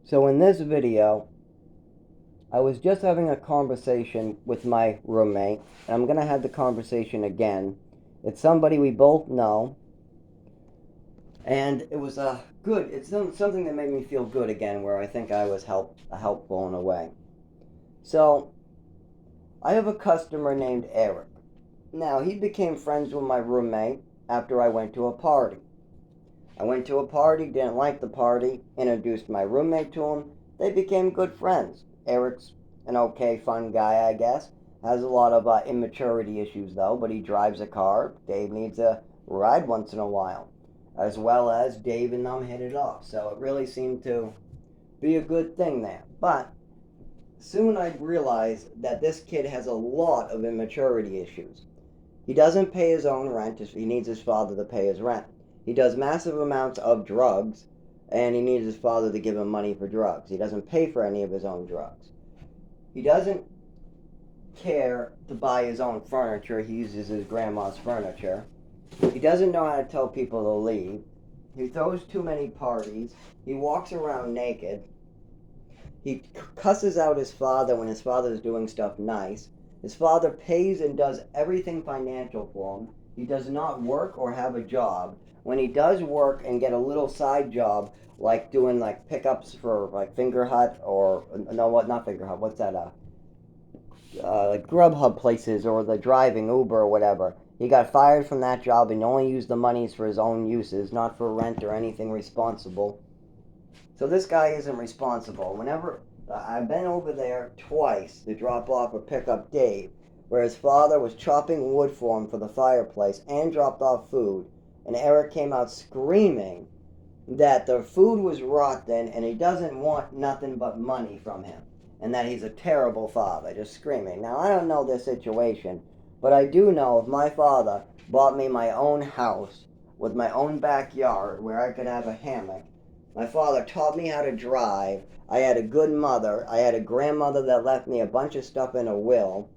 So in this video, I was just having a conversation with my roommate, and I'm going to have the conversation again. It's somebody we both know, and it was good. It's something that made me feel good again, where I think I was helpful in a way. So I have a customer named Eric. Now he became friends with my roommate after I went to a party. I went to a party, didn't like the party, introduced my roommate to him. They became good friends. Eric's an okay, fun guy, I guess. Has a lot of immaturity issues, though, but he drives a car. Dave needs a ride once in a while. As well as Dave and them hit it off. So it really seemed to be a good thing there. But soon I realized that this kid has a lot of immaturity issues. He doesn't pay his own rent. He needs his father to pay his rent. He does massive amounts of drugs, and he needs his father to give him money for drugs. He doesn't pay for any of his own drugs. He doesn't care to buy his own furniture. He uses his grandma's furniture. He doesn't know how to tell people to leave. He throws too many parties. He walks around naked. He cusses out his father when his father is doing stuff nice. His father pays and does everything financial for him. He does not work or have a job. When he does work and get a little side job, like doing like pickups for like Finger Hut or no, what not Finger Hut? What's that? Like Grubhub places or the driving Uber or whatever. He got fired from that job and only used the monies for his own uses, not for rent or anything responsible. So this guy isn't responsible. Whenever I've been over there twice to drop off or pick up Dave, where his father was chopping wood for him for the fireplace and dropped off food, and Eric came out screaming that the food was rotten and he doesn't want nothing but money from him, and that he's a terrible father, just screaming. Now, I don't know this situation, but I do know if my father bought me my own house with my own backyard where I could have a hammock. My father taught me how to drive. I had a good mother. I had a grandmother that left me a bunch of stuff in a will.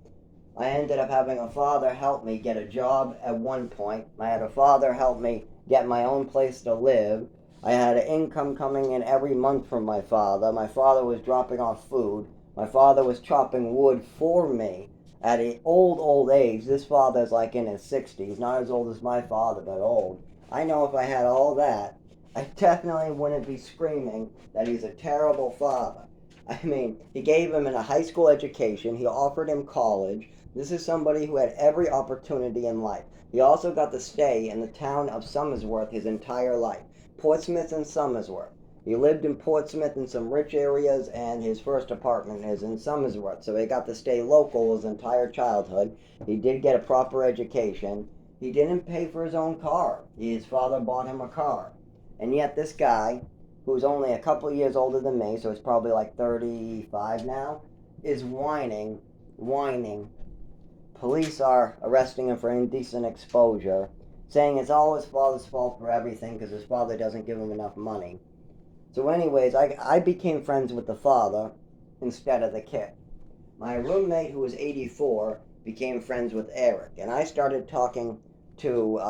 I ended up having a father help me get a job at one point. I had a father help me get my own place to live. I had an income coming in every month from my father. My father was dropping off food. My father was chopping wood for me at an old age. This father's like in his 60s, not as old as my father, but old. I know if I had all that, I definitely wouldn't be screaming that he's a terrible father. I mean, he gave him a high school education. He offered him college. This is somebody who had every opportunity in life. He also got to stay in the town of Somersworth his entire life. Portsmouth and Somersworth. He lived in Portsmouth in some rich areas, and his first apartment is in Somersworth. So he got to stay local his entire childhood. He did get a proper education. He didn't pay for his own car. His father bought him a car. And yet this guy, who's only a couple years older than me, so he's probably like 35 now, is whining. Police are arresting him for indecent exposure, saying it's all his father's fault for everything because his father doesn't give him enough money. So anyways, I became friends with the father instead of the kid. My roommate, who was 84, became friends with Eric, and I started talking to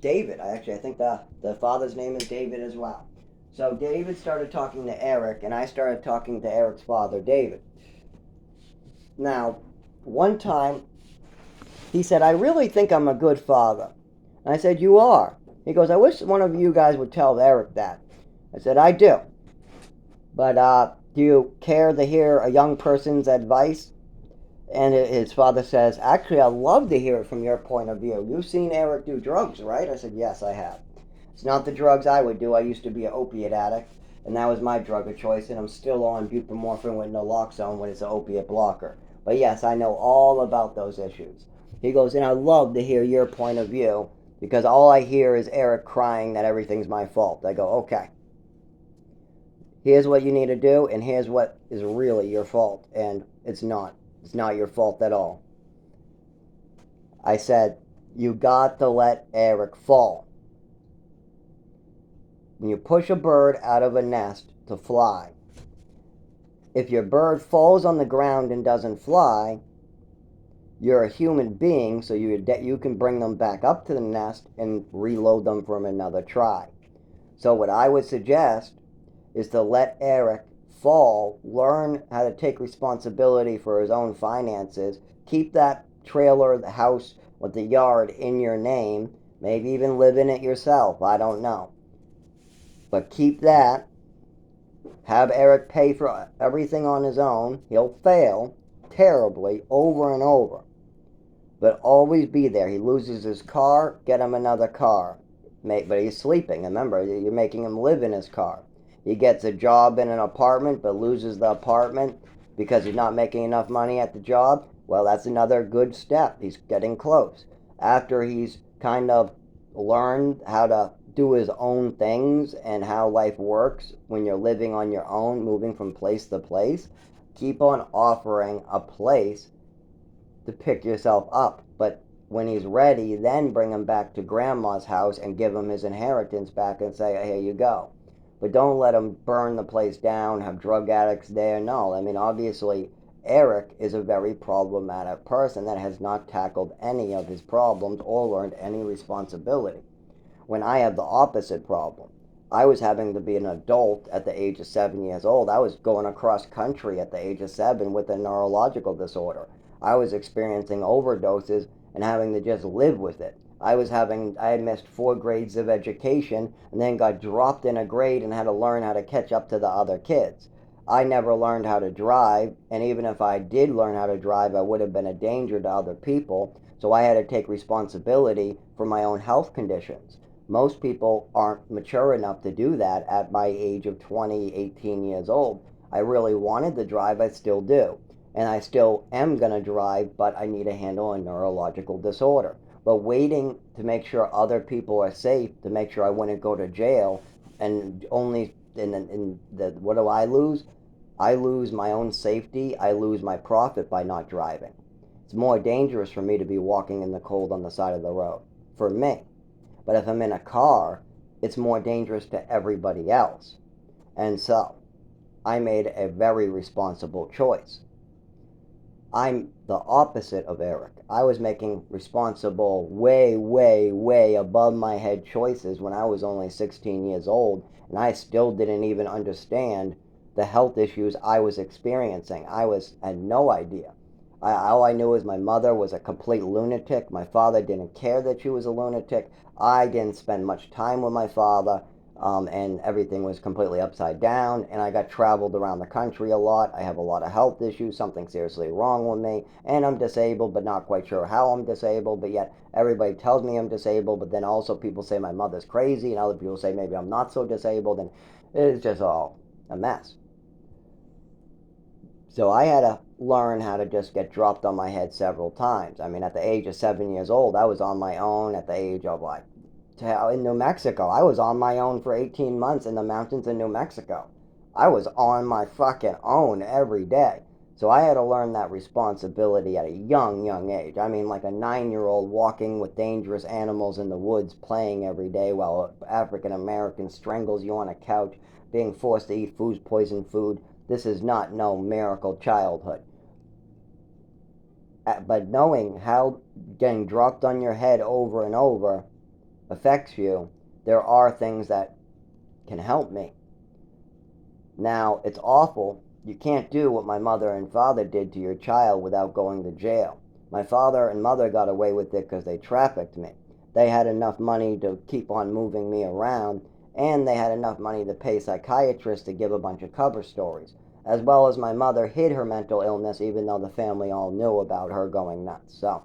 David. I think the father's name is David as well. So David started talking to Eric, and I started talking to Eric's father, David. Now, one time, he said, I really think I'm a good father. And I said, you are. He goes, I wish one of you guys would tell Eric that. I said, I do. But do you care to hear a young person's advice? And his father says, actually, I'd love to hear it from your point of view. You've seen Eric do drugs, right? I said, yes, I have. It's not the drugs I would do. I used to be an opiate addict, and that was my drug of choice, and I'm still on buprenorphine with naloxone when it's an opiate blocker. But yes, I know all about those issues. He goes, and I'd love to hear your point of view, because all I hear is Eric crying that everything's my fault. I go, okay. Here's what you need to do, and here's what is really your fault, and it's not. It's not your fault at all. I said, you got to let Eric fall. When you push a bird out of a nest to fly, if your bird falls on the ground and doesn't fly, you're a human being, so you can bring them back up to the nest and reload them from another try. So what I would suggest is to let Eric fall, learn how to take responsibility for his own finances, keep that trailer, the house with the yard in your name, maybe even live in it yourself, I don't know. But keep that. Have Eric pay for everything on his own. He'll fail terribly over and over. But always be there. He loses his car, get him another car. But he's sleeping. Remember, you're making him live in his car. He gets a job in an apartment but loses the apartment because he's not making enough money at the job. Well, that's another good step. He's getting close. After he's kind of learned how to do his own things and how life works when you're living on your own, moving from place to place, keep on offering a place to pick yourself up. But when he's ready, then bring him back to grandma's house and give him his inheritance back and say, here you go. But don't let him burn the place down, have drug addicts there. No, I mean, obviously, Eric is a very problematic person that has not tackled any of his problems or learned any responsibility. When I had the opposite problem, I was having to be an adult at the age of 7 years old. I was going across country at the age of 7 with a neurological disorder. I was experiencing overdoses and having to just live with it. I had missed 4 grades of education and then got dropped in a grade and had to learn how to catch up to the other kids. I never learned how to drive, and even if I did learn how to drive, I would have been a danger to other people, so I had to take responsibility for my own health conditions. Most people aren't mature enough to do that at my age of 20, 18 years old. I really wanted to drive, I still do. And I still am going to drive, but I need to handle a neurological disorder. But waiting to make sure other people are safe, to make sure I wouldn't go to jail, and only what do I lose? I lose my own safety, I lose my profit by not driving. It's more dangerous for me to be walking in the cold on the side of the road, for me. But if I'm in a car, it's more dangerous to everybody else. And so, I made a very responsible choice. I'm the opposite of Eric. I was making responsible, way, way, way above my head choices when I was only 16 years old, and I still didn't even understand the health issues I was experiencing. Had no idea. All I knew was my mother was a complete lunatic. My father didn't care that she was a lunatic. I didn't spend much time with my father, and everything was completely upside down. And I got traveled around the country a lot. I have a lot of health issues, something seriously wrong with me, and I'm disabled, but not quite sure how I'm disabled. But yet everybody tells me I'm disabled. But then also people say my mother's crazy, and other people say maybe I'm not so disabled, and it's just all a mess. So I had to learn how to just get dropped on my head several times. I mean, at the age of 7 years old, I was on my own. At the age of in New Mexico, I was on my own for 18 months in the mountains in New Mexico. I was on my fucking own every day. So I had to learn that responsibility at a young, young age. I mean, like a 9-year-old walking with dangerous animals in the woods, playing every day while an African American strangles you on a couch, being forced to eat poisoned food. This is not no miracle childhood. But knowing how getting dropped on your head over and over affects you, there are things that can help me. Now, it's awful. You can't do what my mother and father did to your child without going to jail. My father and mother got away with it because they trafficked me. They had enough money to keep on moving me around, and they had enough money to pay psychiatrists to give a bunch of cover stories. As well as my mother hid her mental illness even though the family all knew about her going nuts. So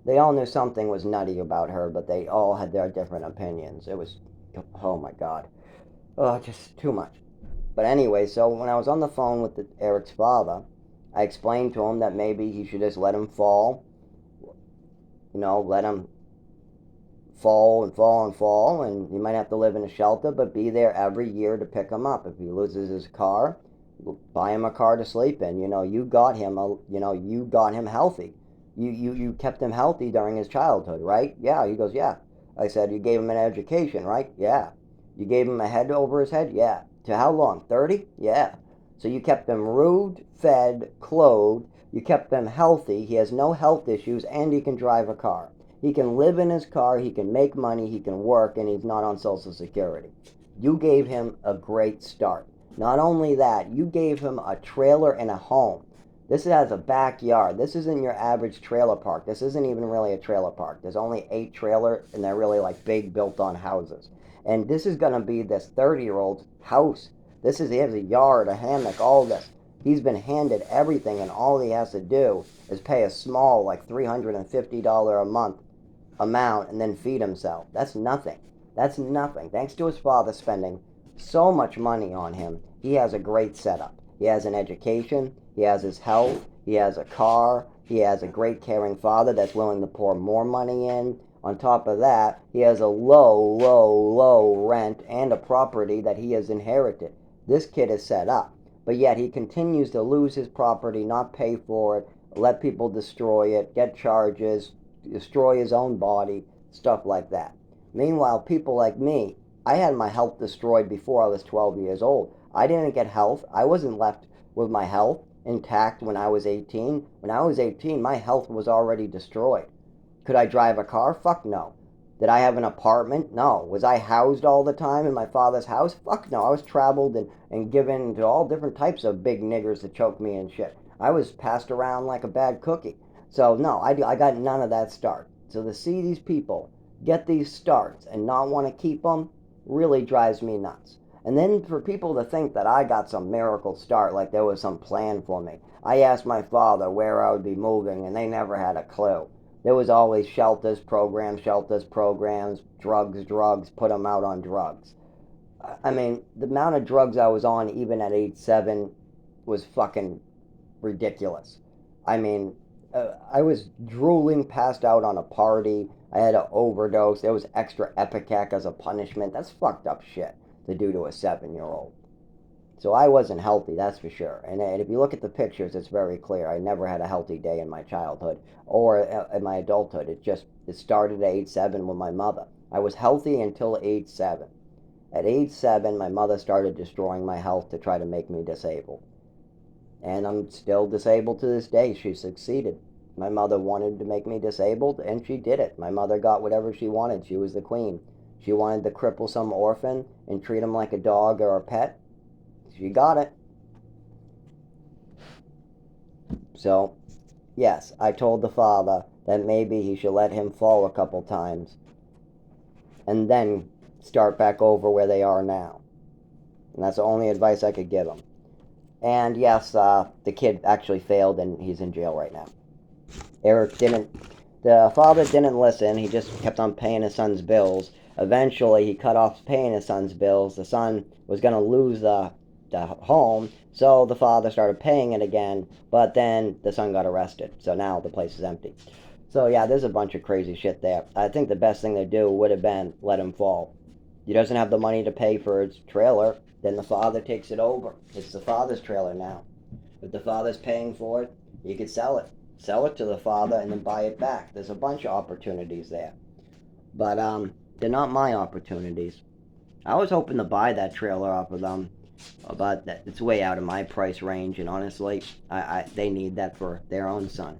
they all knew something was nutty about her, but they all had their different opinions. It was, oh my God. Oh, just too much. But anyway, so when I was on the phone with Eric's father, I explained to him that maybe he should just let him fall. Let him fall and fall and fall, and he might have to live in a shelter, but be there every year to pick him up. If he loses his car, buy him a car to sleep in. You got him healthy. You kept him healthy during his childhood, right? Yeah. He goes, yeah. I said, you gave him an education, right? Yeah. You gave him a head over his head? Yeah. To how long? 30? Yeah. So you kept him roofed, fed, clothed. You kept him healthy. He has no health issues, and he can drive a car. He can live in his car, he can make money, he can work, and he's not on Social Security. You gave him a great start. Not only that, you gave him a trailer and a home. This has a backyard. This isn't your average trailer park. This isn't even really a trailer park. There's only 8 trailers, and they're really like big built-on houses. And this is going to be this 30-year-old's house. He has a yard, a hammock, all this. He's been handed everything, and all he has to do is pay a small, like $350 a month amount and then feed himself. That's nothing. That's nothing. Thanks to his father spending so much money on him, he has a great setup. He has an education, he has his health, he has a car, he has a great caring father that's willing to pour more money in. On top of that, he has a low rent and a property that he has inherited. This kid is set up, but yet he continues to lose his property, not pay for it, let people destroy it, get charges, destroy his own body, stuff like that. Meanwhile, people like me, I had my health destroyed before I was 12 years old. I didn't get health. I wasn't left with my health intact when I was 18. When I was 18, my health was already destroyed. Could I drive a car? Fuck no. Did I have an apartment? No. Was I housed all the time in my father's house? Fuck no. I was traveled and given to all different types of big niggers to choke me and shit. I was passed around like a bad cookie. So no, I got none of that start. So to see these people get these starts and not want to keep them really drives me nuts. And then for people to think that I got some miracle start, like there was some plan for me. I asked my father where I would be moving, and they never had a clue. There was always shelters, programs, drugs, put them out on drugs. I mean, the amount of drugs I was on even at age 7 was fucking ridiculous. I mean, I was drooling, passed out on a party. I had an overdose. There was extra Epicac as a punishment. That's fucked up shit to do to a 7-year-old. So I wasn't healthy, that's for sure. And if you look at the pictures, it's very clear. I never had a healthy day in my childhood or in my adulthood. It started at age 7 with my mother. I was healthy until age 7. At age 7, my mother started destroying my health to try to make me disabled. And I'm still disabled to this day. She succeeded. My mother wanted to make me disabled, and she did it. My mother got whatever she wanted. She was the queen. She wanted to cripple some orphan and treat him like a dog or a pet. She got it. So, yes, I told the father that maybe he should let him fall a couple times and then start back over where they are now. And that's the only advice I could give him. And yes, the kid actually failed and he's in jail right now. The father didn't listen. He just kept on paying his son's bills. Eventually, he cut off paying his son's bills. The son was going to lose the home, so the father started paying it again, but then the son got arrested, so now the place is empty. So yeah, there's a bunch of crazy shit there. I think the best thing to do would have been let him fall. He doesn't have the money to pay for his trailer, then the father takes it over. It's the father's trailer now. If the father's paying for it, you could sell it. Sell it to the father and then buy it back. There's a bunch of opportunities there. But they're not my opportunities. I was hoping to buy that trailer off of them, but it's way out of my price range, and honestly, they need that for their own son.